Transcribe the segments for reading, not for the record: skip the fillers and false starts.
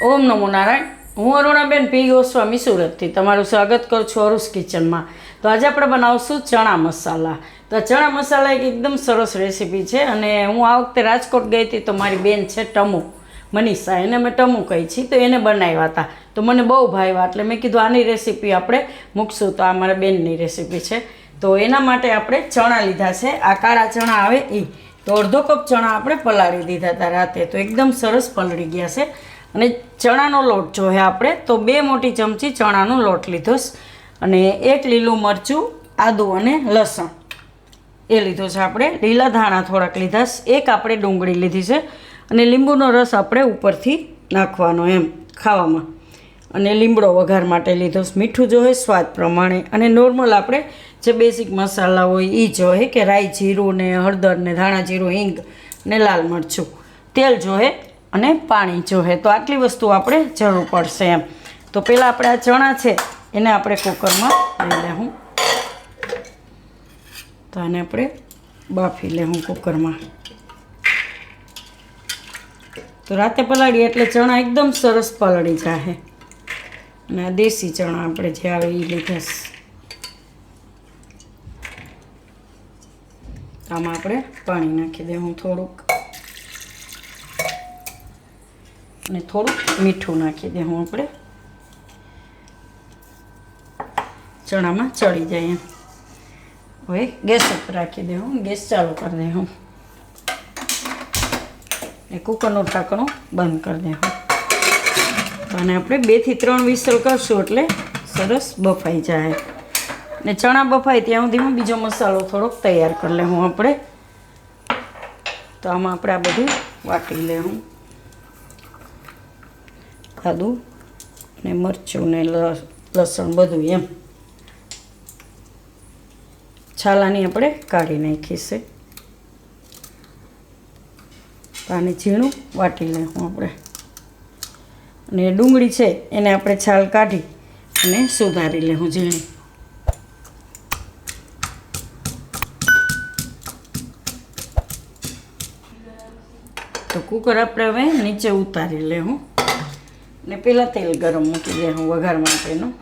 ઓમ નમો નારાયણ. હું અરુણાબેન પી ગોસ્વામી સુરતથી તમારું સ્વાગત કરું છું અરુસ કિચનમાં. તો આજે આપણે બનાવશું ચણા મસાલા. તો ચણા મસાલા એક એકદમ સરસ રેસીપી છે અને હું આ વખતે રાજકોટ ગઈ હતી તો મારી બેન છે ટમુ મનીષા, એને મેં ટમુ કહી છી, તો એને બનાવ્યા હતા તો મને બહુ ભાવ્યા, એટલે મેં કીધું આની રેસીપી આપણે મૂકશું. તો આ મારા બેનની રેસીપી છે. તો એના માટે આપણે ચણા લીધા છે, આ કાળા ચણા આવે એ. તો અડધો કપ ચણા આપણે પલાળી દીધા હતા રાતે, તો એકદમ સરસ પલળી ગયા છે. અને ચણાનો લોટ જોઈએ આપણે તો 2 મોટી ચમચી ચણાનો લોટ લીધો છે અને 1 લીલું મરચું, આદું અને લસણ એ લીધો છે આપણે. લીલા ધાણા થોડાક લીધા છે, 1 આપણે ડુંગળી લીધી છે અને લીંબુનો રસ આપણે ઉપરથી નાખવાનો એમ ખાવામાં. અને લીમડો વઘાર માટે લીધો છે. મીઠું જોઈએ સ્વાદ પ્રમાણે અને નોર્મલ આપણે જે બેઝિક મસાલા હોય એ જોઈએ કે રાઈ જીરું ને હળદર ને ધાણા જીરું, હિંગ ને લાલ મરચું. તેલ જોઈએ અને પાણી જોઈએ. તો આટલી વસ્તુ આપણે જરૂર પડશે એમ. તો પહેલાં આપણે આ ચણા છે એને આપણે કુકરમાં લઈ લેવું. તો આને આપણે બાફી લેવું કુકરમાં. તો રાતે પલાળીએ એટલે ચણા એકદમ સરસ પલળી જાય. અને આ દેશી ચણા આપણે જે આવે એ લીધા છે. આમાં આપણે પાણી નાખી દેવું થોડુંક અને થોડુંક મીઠું નાખી દેવું આપણે, ચણામાં ચડી જાય એમ. હવે ગેસ ઉપર રાખી દેવું, ગેસ ચાલુ કરી દેવું ને કુકરનું ઢાંકણું બંધ કરી દેવું. અને આપણે 2 થી 3 વિસલ કરશું એટલે સરસ બફાઈ જાય. ને ચણા બફાય ત્યાં સુધીમાં બીજો મસાલો થોડોક તૈયાર કરી લેવું આપણે. તો આમાં આપણે આ બધું વાટી લેવું, આદું ને મરચું ને લસણ બધું એમ. છાલાની આપણે કાઢી નાખી છે. આને ઝીણું વાટી લેવું આપણે. અને ડુંગળી છે એને આપણે છાલ કાઢી અને સુધારી લેવું ઝીણી. તો કુકર આપણે હવે નીચે ઉતારી લેવું ને પહેલાં તેલ ગરમ મૂકી દેવું વઘાર માટેનું.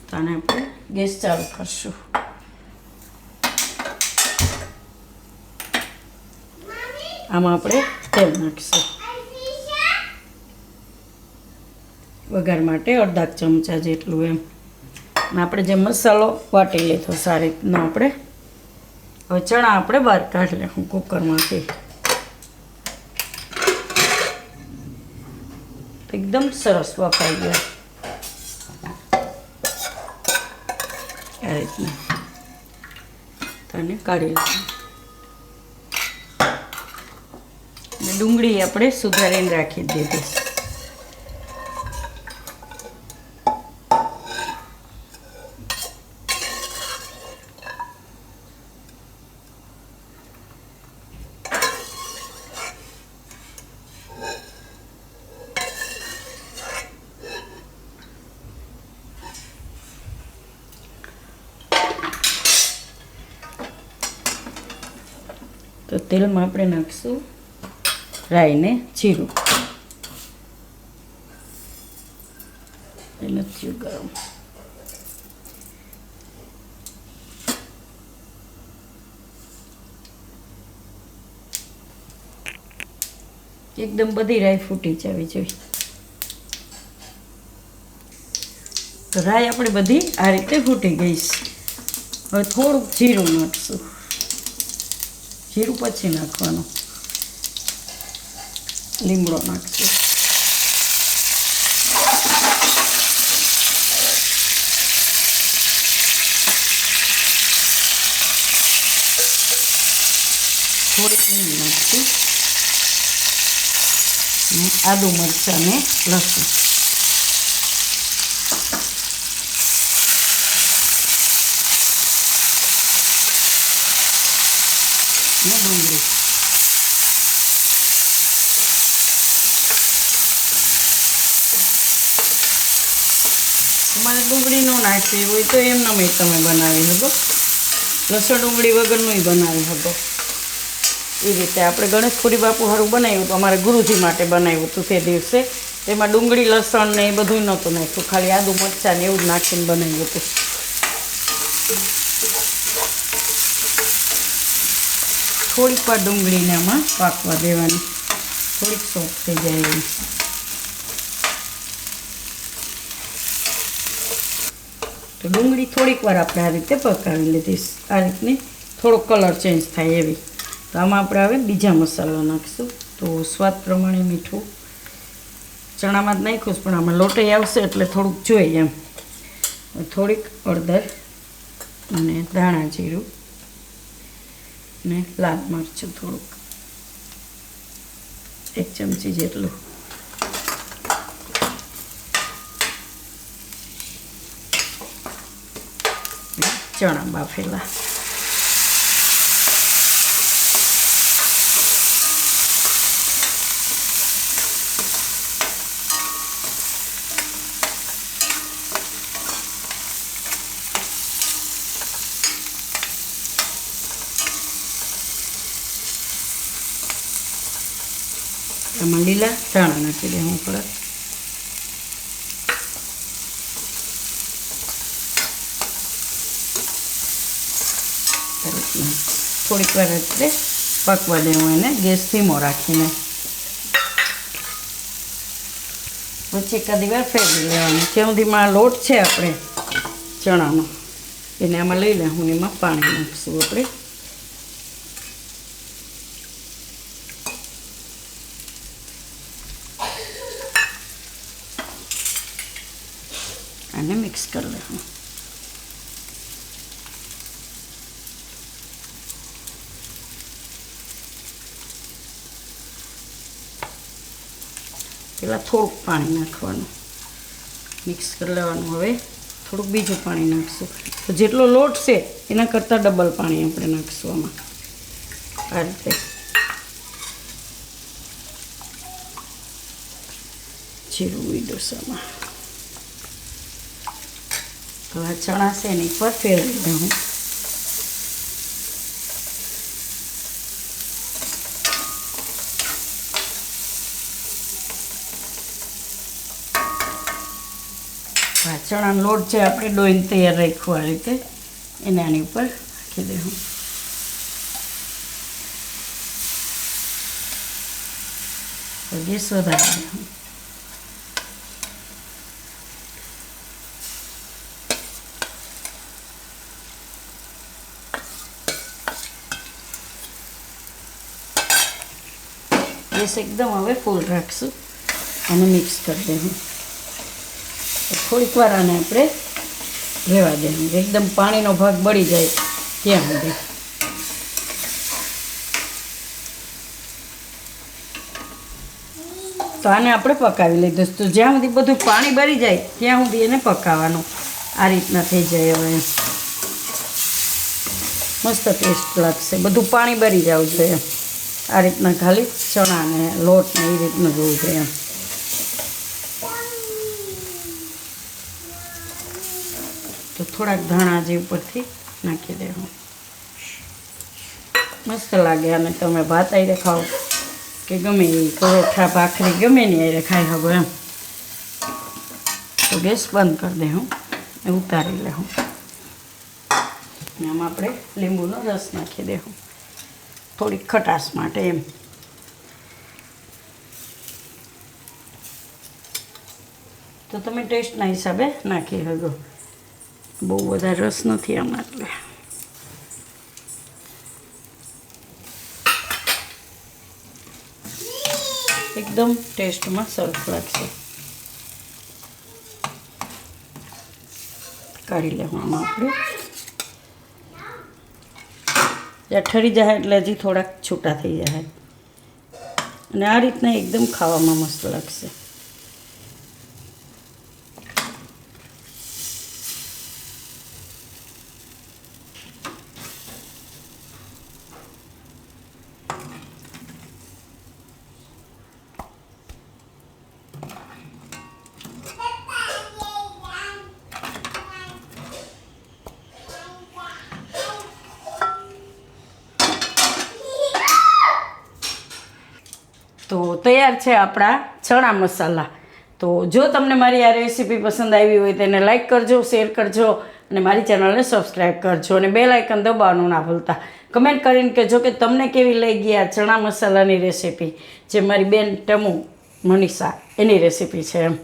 તો આને આપણે ગેસ ચાલુ કરશું. આમાં આપણે તેલ નાખીશું વઘાર માટે 1/2 ચમચા જેટલું એમ. અને આપણે જે મસાલો વાટી લીધો સારી રીતનો આપણે હવે ચણા આપણે બહાર કાઢી લેવું કુકરમાંથી. એકદમ સરસ બફાઈ ગયા આ રીતના. અને કાઢી લઈએ. અને ડુંગળી આપણે સુધારીને રાખી દીધી. તો તેલમાં આપણે નાખીશું રાઈ ને જીરું. એ નથી ગરમ. એકદમ બધી રાઈ ફૂટી જવી જોઈએ. તો રાઈ આપણે બધી આ રીતે ફૂટી ગઈ છે. હવે થોડુંક જીરું નાખશું. જીરું પછી નાખવાનું. લીમડો નાખશું. થોડીક હિંગ નાખશું. આદું મરચાં ને લસણ. ને ડુંગળી. તમારે ડુંગળી ન નાખવી હોય તો એમનામાં તમે બનાવી શકો. લસણ ડુંગળી વગરનું બનાવી શકો. એ રીતે આપણે ગણેશપુરી બાપુ સારું બનાવ્યું હતું, અમારે ગુરુજી માટે બનાવ્યું હતું તે દિવસે. તેમાં ડુંગળી લસણ ને એ બધું નહોતું નાખ્યું, ખાલી આદુ મરચાં ને એવું જ નાખીને બનાવ્યું હતું. થોડીક વાર ડુંગળીને આમાં પાકવા દેવાની, થોડીક સોફ્ટ થઈ જાય એવી. તો ડુંગળી થોડીક વાર આપણે આ રીતે પકાવી લીધી, આ રીતની થોડો કલર ચેન્જ થાય એવી. તો આમાં આપણે હવે બીજા મસાલા નાખીશું. તો સ્વાદ પ્રમાણે મીઠું ચણામાં જ નાખ્યું પણ આમાં લોટાઈ આવશે એટલે થોડુંક જોઈએ એમ. થોડીક હળદર અને ધાણા જીરું ને લાલ મરચું થોડુંક, 1 ચમચી જેટલું. ચણા બાફેલા. આમાં લીલા ધાણા નાખી દે હું થોડાક. થોડીક વાર એટલે પકવા દેવું એને, ગેસ ધીમો રાખીને. પછી એકાદી વાર ફેરવી લેવાનું. જ્યાં સુધીમાં લોટ છે આપણે ચણાનો એને આમાં લઈ લેવું, એમાં પાણી નાખીશું આપણે. અને મિક્સ કરી લેવું. પહેલાં થોડુંક પાણી નાખવાનું, મિક્સ કરી લેવાનું. હવે થોડુંક બીજું પાણી નાખીશું. તો જેટલો લોટ છે એના કરતાં ડબલ પાણી આપણે નાખીશું આમાં. આ રીતે જીરું ડોસામાં. હવે ચણા છે એની પર ફેરવી દઉં. ચણાનો લોટ છે આપણે ડોઈને તૈયાર રાખ્યું આ રીતે, એને આની ઉપર રાખી દેવું. ગેસ વધારી દેવું. ગેસ એકદમ હવે ફૂલ રાખશું અને મિક્સ કરી દેવું. થોડીક વાર આને આપણે રહેવા દેવું, એકદમ પાણીનો ભાગ બળી જાય ત્યાં સુધી. તો આને આપણે પકાવી લીધું. તો જ્યાં સુધી બધું પાણી બળી જાય ત્યાં સુધી એને પકાવવાનું. આ રીતના થઈ જાય હવે મસ્ત ટેસ્ટ લાગશે. બધું પાણી બળી જવું જોઈએ. આ રીતના ખાલી ચણા ને લોટ ને એ રીતનું જોવું જોઈએ. તો થોડાક ધાણા જે ઉપરથી નાખી દેવું. મસ્ત લાગે. અને તમે ભાત આઈને ખાઓ કે ગમે એ પરોઠા ભાખરી ગમે ને આઈને ખાઈ શકો એમ. તો ગેસ બંધ કરી દઉં ને ઉતારી લેવું. આમાં આપણે લીંબુનો રસ નાખી દેવું થોડીક ખટાશ માટે એમ. તો તમે ટેસ્ટના હિસાબે નાખી શકો. બહુ બધા રસ નથી આમાં એટલે. એકદમ ટેસ્ટમાં સરસ લાગશે. કાઢી લેવું આમાં આપણે. જ્યાં ઠરી જાય એટલે હજી થોડાક છૂટા થઈ જાય. અને આ રીતના એકદમ ખાવામાં મસ્ત લાગશે. તૈયાર છે આપણા ચણા મસાલા. તો જો તમને મારી આ રેસીપી પસંદ આવી હોય તેને લાઈક કરજો, શેર કરજો અને મારી ચેનલને સબસ્ક્રાઈબ કરજો અને બેલ આઇકન દબાવવાનું ના ભૂલતા. કમેન્ટ કરીને કહેજો કે તમને કેવી લાગી આ ચણા મસાલાની રેસીપી, જે મારી બેન ટમુ મનીષા એની રેસીપી છે એમ.